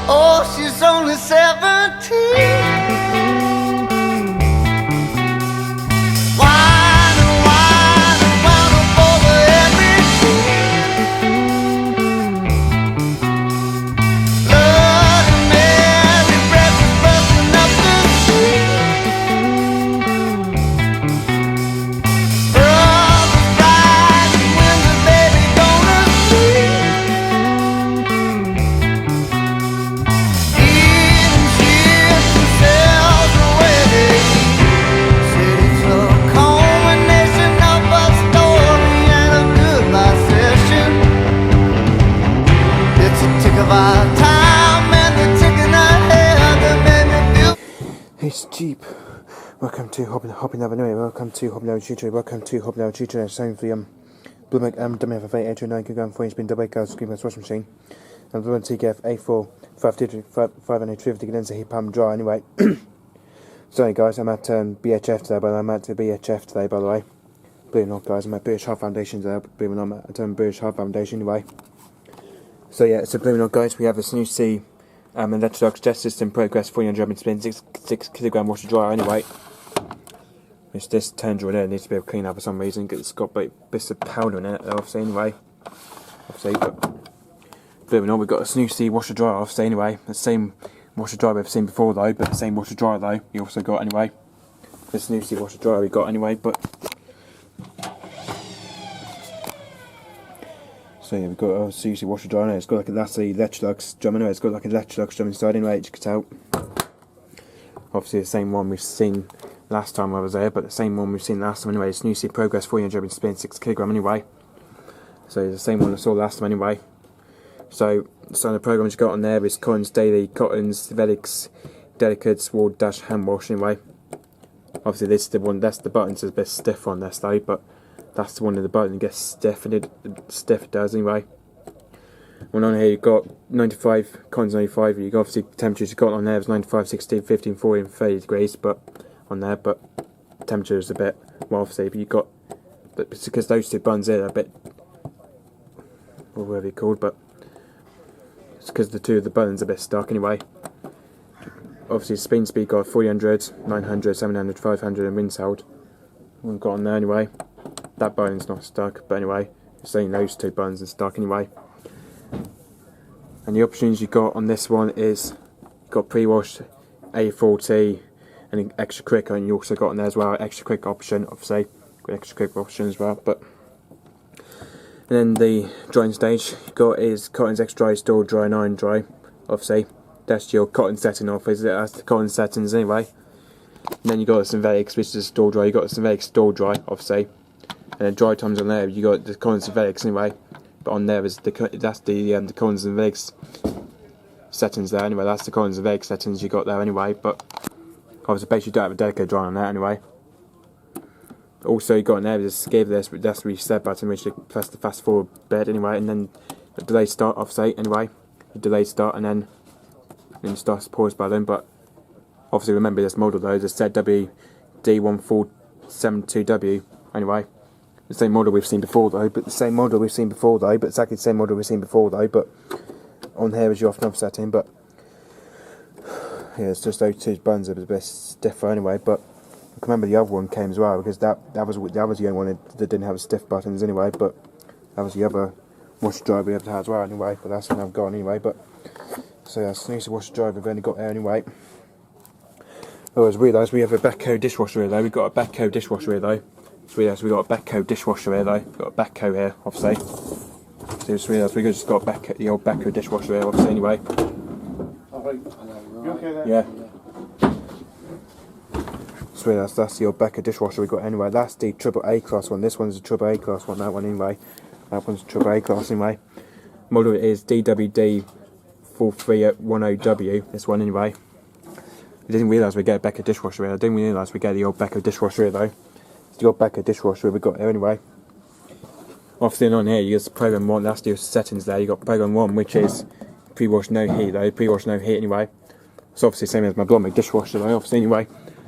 Oh, she's only 17. It's Jeep. Welcome to Hopping Avenue. Welcome to Hopping Avenue Tutor. Welcome to Hopping Avenue Tutor. It's time for the Bloomberg WFA 809 kg 4 inch bin double car screen washing machine. And the TKF A4 550 condenser heat pump dry anyway. Sorry guys, I'm at BHF today, but I'm at the BHF today by the way. Believe it or not guys, I'm at British Heart Foundation today, believe it or not, I'm at British Heart Foundation anyway. So yeah, so believe it or not guys, we have this new C Electrolux jet system progress 400 spin 6 kg washer dryer anyway. Which this turn drawer there needs to be cleaned up for some reason because it's got bits of powder in it obviously anyway. Obviously, but believe it or not, we've got this new C washer dryer obviously anyway. The same washer dryer we've seen before though, but the same washer dryer though we also got anyway. This new C washer dryer we got anyway, but so yeah, we've got a CC washer dryer. It's got like that's the Electrolux drum anyway. It's got like a Electrolux drum inside anyway, as you can tell. Obviously the same one we've seen last time I was there, but the same one we've seen last time anyway. It's new C Progress 400 spin 6 kg anyway. So it's the same one I saw last time anyway. So the programs you got on there is Collins Daily, Cottons, Velix, Delicates, Ward Dash Hand Wash anyway. Obviously this is the one, that's the buttons is a bit stiff on this though, but that's the one of the button gets stiff, and it does anyway. Well, on here you've got 95, Collins 95, you've got obviously temperatures you've got on there is 95, 16, 15, 14, 30 degrees, but on there, but temperature is a bit, well obviously, but you've got, but because those two buttons there are a bit, or whatever they're called, but it's because the two of the buttons are a bit stuck anyway. Obviously spin speed got 400, 900, 700, 500 and rinse held. We've got on there anyway. That button's not stuck, but anyway, you're saying those two buttons are stuck anyway. And the options you got on this one is you've got pre-wash, A40 and an extra quick, and you also got on there as well extra quick option, obviously extra quick option as well. But and then the drying stage you got is Cotton's extra dry, store dry and iron dry. Obviously that's your cotton setting off, is it? That's the cotton settings anyway. And then you got the Synthetics, which is store dry. You got the Synthetics store dry, obviously. And then dry times on there, you got the Collins Synthetics anyway. But on there is the Collins Synthetics settings there anyway. That's the Collins Synthetics settings you got there anyway. But obviously, basically, you don't have a dedicated dry on there anyway. Also, you got on there is this, that's the reset button, which you press the fast forward bit anyway. And then the delay start offset anyway. The delay start, and then you start the pause button. But obviously, remember this model though, the ZWD1472W anyway. The same model we've seen before though, but exactly the same model we've seen before though, but on here is your off and off setting, but yeah, it's just those two buttons are a bit stiffer anyway. But I can remember the other one came as well, because that was the only one that didn't have stiff buttons anyway, but that was the other washer dryer we have to have as well anyway, but that's one I've got anyway. But so yeah, it's the washer dryer we've only got there anyway. I always realised we have a Becco dishwasher here though. We've got a Becco dishwasher here though. Just realised we got a Becco dishwasher here though. We've got a Becco here, obviously. So just realised we just got the old Becco dishwasher here, obviously anyway. Yeah. Just realised that's the old Becco dishwasher we got anyway. That's the triple A class one. This one's a triple A class one. That one anyway. That one's a triple A class anyway. Model is DWD4310W. This one anyway. I didn't realise we'd get a Becco dishwasher here. I didn't realise we'd get the old Becco dishwasher here though. It's the old Becco dishwasher we got here anyway. Obviously on here you got program 1, that's the settings there. You got program 1, which is pre-wash no heat though. Pre-wash no heat anyway. It's obviously the same as my Blomig dishwasher though, obviously anyway.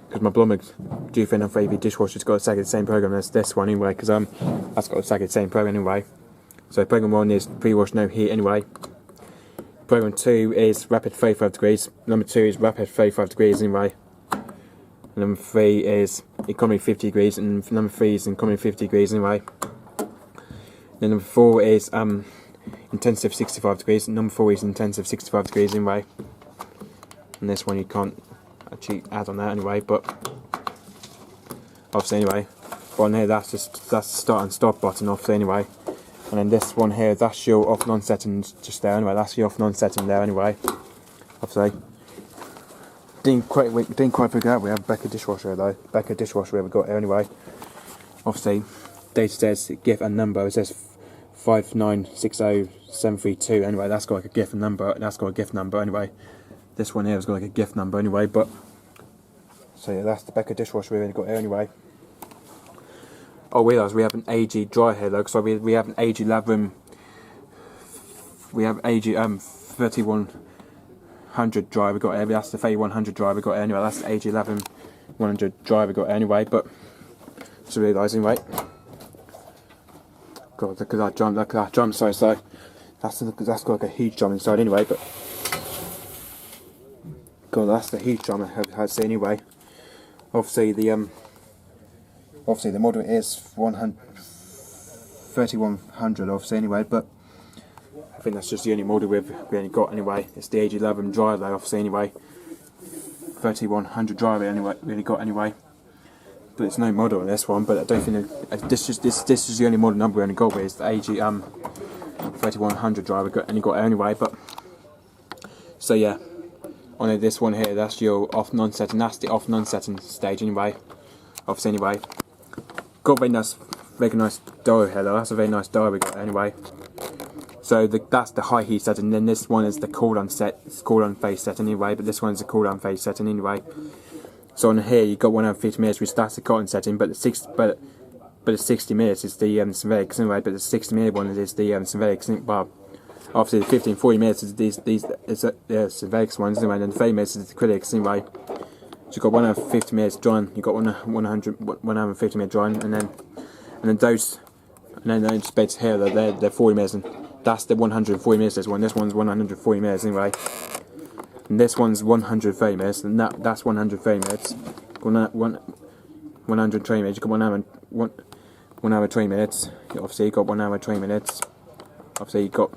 Because my Blomig Dufin FAV dishwasher's got exactly the same program as this one anyway, because that's got exactly the same program anyway. So program 1 is pre-wash no heat anyway. Program 2 is rapid 35 degrees. Number 2 is rapid 35 degrees anyway. Number 3 is economy 50 degrees, and number 3 is economy 50 degrees anyway. Then number 4 is intensive 65 degrees. Number 4 is intensive 65 degrees anyway. And this one you can't actually add on that anyway, but obviously anyway. But on here that's the start and stop button obviously anyway. And then this one here, that's your off and on settings just there anyway. That's your off and on setting there anyway. Obviously. Didn't quite figure out we have Becca dishwasher though. Becca dishwasher we got here anyway. Obviously, data says GIF and number. It says 5960732. Anyway, that's got like a GIF and number. That's got a GIF number anyway. This one here has got like a GIF number anyway. But so yeah, that's the Becca dishwasher we've got here anyway. Oh, we realise we have an AG dryer here though. So we have an AG lab room. We have AG 3100 dryer we got here. That's the 3100 dryer we got here anyway. That's the AG 11100 dryer we got here anyway. But just realising, right? God, look at that drum! Look at that drum size though. That's got like a huge drum inside anyway. But God, that's the huge drum I had to say anyway. Obviously the model is 3100 obviously anyway, but I think that's just the only model we only got anyway. It's the AG11 dryer though obviously anyway. 3100 dryer we only got anyway. But it's no model on this one, but I don't think this is the only model number we only got with is the AG 3100 dryer we only got anyway. But so yeah, on this one here, that's your off and on setting. That's the off and on setting stage anyway. Obviously anyway, got very nice dial here though. That's a very nice dial we got anyway. So that's the high heat setting. Then this one is the cool down phase setting anyway. But this one's the cool down phase setting anyway. So on here you got 150 minutes, which that's the cotton setting. But the 60 minutes is the synthetics anyway. But the 60 minute one is the synthetics. Well, obviously the 15-40 minutes is the synthetics ones anyway. And then the 30 minutes is the acrylics anyway. So you've got 150 minutes drying. You've got 150 minutes drying, and then those beds here they're 40 minutes, and that's the 140 minutes. This one's 140 minutes anyway, and this one's 130 minutes, and that's 130 minutes. 120 minutes. You got 1 hour 20 minutes. Obviously you got 1 hour 20 minutes. Obviously you got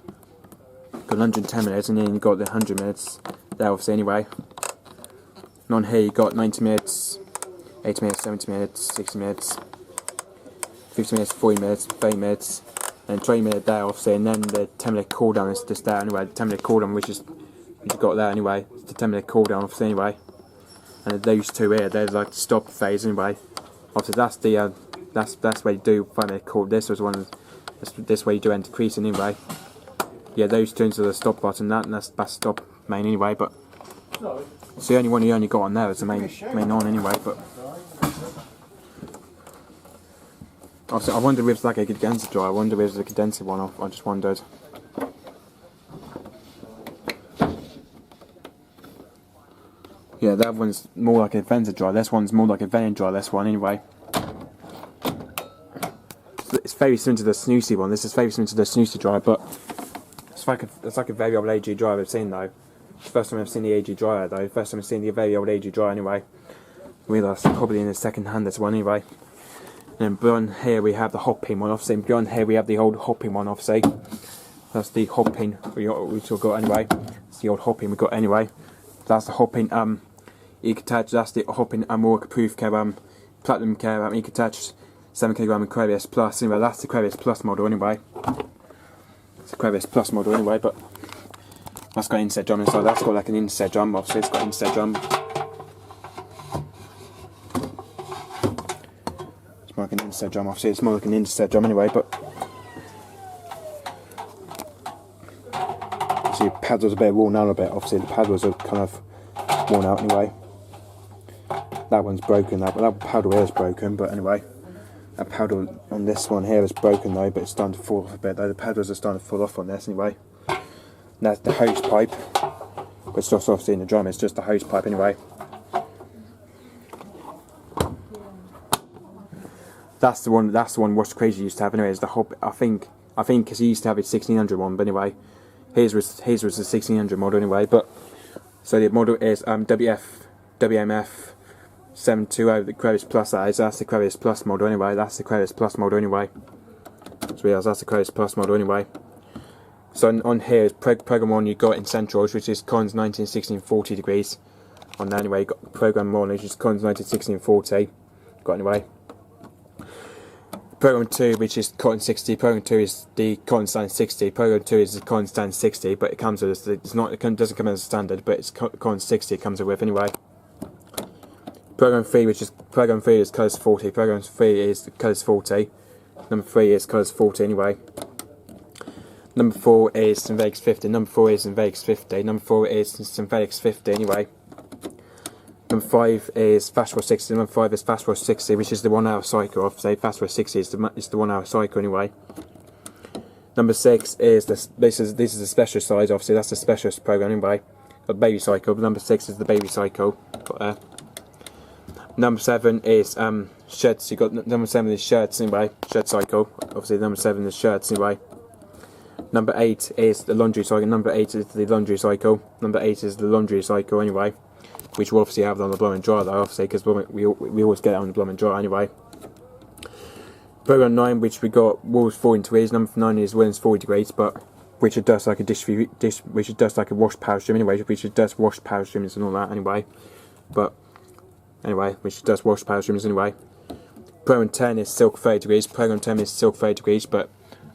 110 minutes, and then you got the 100 minutes there obviously anyway. And on here you got 90 minutes, 80 minutes, 70 minutes, 60 minutes, 50 minutes, 40 minutes, 30 minutes, and 20 minutes there obviously, and then the 10 minute cooldown is just there anyway. The 10 minute cooldown which you've got there anyway. It's the 10 minute cooldown obviously anyway. And those two here, they're like the stop phase anyway. Obviously that's the that's where you do 5 minute cool. This way you do end decreasing anyway. Yeah, those two are the stop button. That's stop main anyway. But it's the only one you only got on there is the main on anyway. But obviously I wonder if it's like a condenser dryer. I wonder if it's a condenser one. I just wondered. Yeah, that one's more like a Venza dryer. This one's more like a Venom dryer. This one anyway. It's very similar to the Snoozy one. This is very similar to the Snoozy dryer, but it's like a very old AG dryer I've seen though. First time I've seen the AG dryer though. First time I've seen the very old AG dryer anyway. I realise probably in the second hand this one anyway. And then beyond here we have the hopping one. Obviously beyond here we have the old hopping one. Obviously that's the hopping we still got anyway. It's the old hopping we got anyway. That's the hopping Ecotage. That's the hopping waterproof care platinum care Ecotage 7kg Aquarius Plus. Anyway, that's the Aquarius Plus model anyway. It's the Aquarius Plus model anyway, but that's got an inset drum inside. That's got like an inset drum. Obviously, it's got an inset drum. It's more like an inset drum. Obviously, it's more like an inset drum anyway, but see, the paddles are a bit worn out a bit. Obviously, the paddles are kind of worn out anyway. That one's broken. That paddle here is broken, but anyway. That paddle on this one here is broken though, but it's starting to fall off a bit though. The paddles are starting to fall off on this anyway. And that's the hose pipe, which is obviously in the drum. It's just the hose pipe anyway. That's the one. What's crazy used to have anyway. Is the hop. I think because he used to have a 1600 one, but anyway, his was the 1600 model anyway. But so the model is WMF 720, the Crevis Plus. That's the Crevis Plus model anyway. That's the Crevis Plus model anyway. So yeah, that's the Crevis Plus model anyway. So on here is program 1 you got in centrals, which is cons 19, 16, 40 degrees. On there anyway, you got program 1, which is cons 19, 16, 40. Got anyway. Program 2, which is cotton 60. Program 2 is the cotton stand 60. Program 2 is the cotton stand 60, but it comes with it doesn't come as a standard, but it's cotton 60 it comes with anyway. Program 3 is colours 40. Program 3 is colours 40. Number 3 is colours 40 anyway. Number 4 is synthetics 50. Number 4 is synthetics 50. Number 4 is synthetics 50 anyway. Number 5 is Fast Wash 60. Number 5 is Fast Wash 60, which is the 1 hour cycle. Say Fast Wash 60 is the 1 hour cycle anyway. Number 6 is this is the specialist size. Obviously, that's the specialist program anyway. Got baby cycle. Number 6 is the baby cycle. Got there. Number 7 is shirts. You got number 7 is shirts anyway. Shirt cycle. Obviously, number 7 is shirts anyway. Number 8 is the laundry cycle. Number 8 is the laundry cycle. Number 8 is the laundry cycle anyway, which we'll obviously have on the blow and dry though, obviously, because we always get it on the blow and dry anyway. Program 9, which we got walls 40 degrees. Number 9 is winds 40 degrees, but which it does like a which it does like a wash power stream anyway, which it does wash power streams and all that anyway. But anyway, which it does wash power streams anyway. Program 10 is silk 30 degrees. Program 10 is silk 30 degrees, but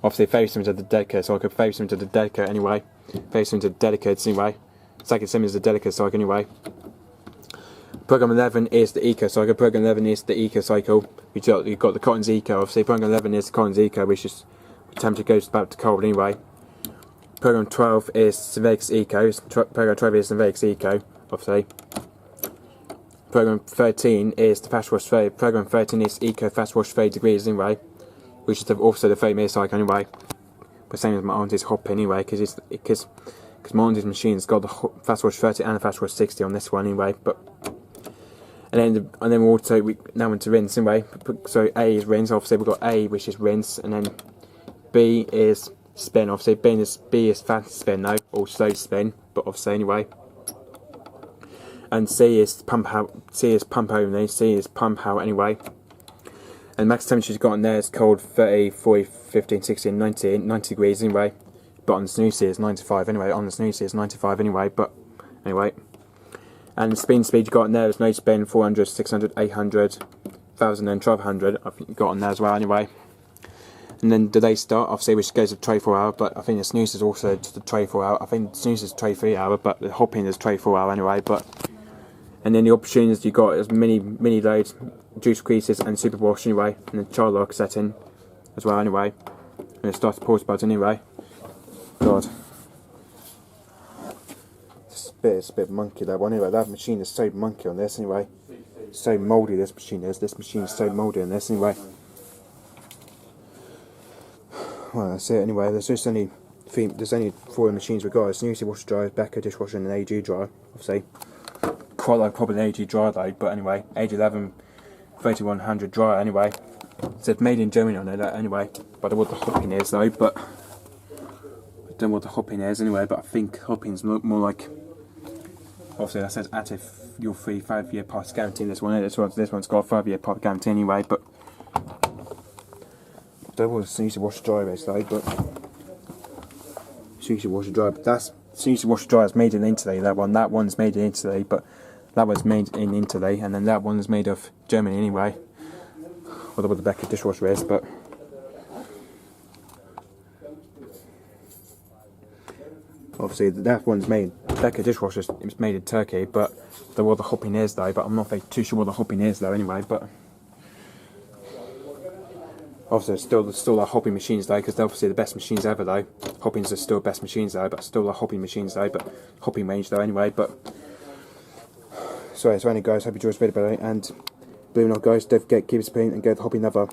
obviously very similar to the Delica, so I could very similar to the Delica anyway. Very similar to the Delicates anyway. It's like it's similar to the Delica cycle anyway. Program 11 is the Eco cycle. Program 11 is the Eco cycle. You've got the Cotton's Eco. Obviously, Program 11 is the Cotton's Eco, which is temperature goes about to cold anyway. Program 12 is Synthetics Eco. Program 12 is Synthetics Eco, obviously. Program 13 is the Fast Wash 30. Program 13 is Eco Fast Wash 30 degrees anyway, which is also the 30 minute cycle anyway. But same as my auntie's hop anyway, because my auntie's machine's got the Fast Wash 30 and the Fast Wash 60 on this one anyway. But and then we now into rinse anyway. So A is rinse. Obviously we've got A, which is rinse, and then B is spin. Obviously B is fast spin now, or slow spin, but obviously anyway. And C is pump out. C is pump only. C is pump out anyway. And max temperature you've got in there is cold 30, 40, 15, 16, 90 degrees anyway. But on the snoozy is 95 anyway. On the snoozy is 95 anyway. But anyway. And the speed you've got in there is no spin, 400, 600, 800, 1000 and 1200. I think you've got on there as well anyway. And then the day start, obviously, which goes to 24 hour. But I think the snooze is also just the 24 hour. I think the snooze is 23 hour, but the hopping is 24 hour anyway. But and then the opportunities you got is mini loads, juice creases and super wash anyway, and the child lock setting as well anyway, and it starts pause buds anyway. God, it's a bit monkey that one anyway. That machine is so monkey on this anyway, so mouldy this machine is. This machine is so mouldy on this anyway. Well, that's it anyway. There's only 4 machines we got. It's an UC washer dryer, Becca dishwasher, and an AG dryer. Obviously, quite like probably an AG dryer though. But anyway, age 11. 3100 dryer anyway. It says made in Germany on it anyway. But I don't know what the hopping is though. But I don't know what the hopping is anyway. But I think hopping's more like. Obviously that says active your free 5-year parts guarantee. This one's got a 5-year part guarantee anyway. But I don't know what the snoozy washer dryer is though. But snoozy washer dryer. But that's snoozy washer dryer is made in Italy. That one's made in Italy. But that was made in Italy, and then that one's made of Germany anyway. I don't know what the Becca dishwasher is, but obviously that one's made. Becca dishwasher is made in Turkey, but I don't know what the hopping is though. But I'm not very too sure what the hopping is though. Anyway, but obviously there's still like hopping machines though, because they're obviously the best machines ever though. Hoppings are still best machines though, but still like hopping machines though. But hopping range though anyway, but. So anyway guys, hope you enjoyed this video, and believe it or not guys, don't forget, keep it clean and go to the Hobby Lover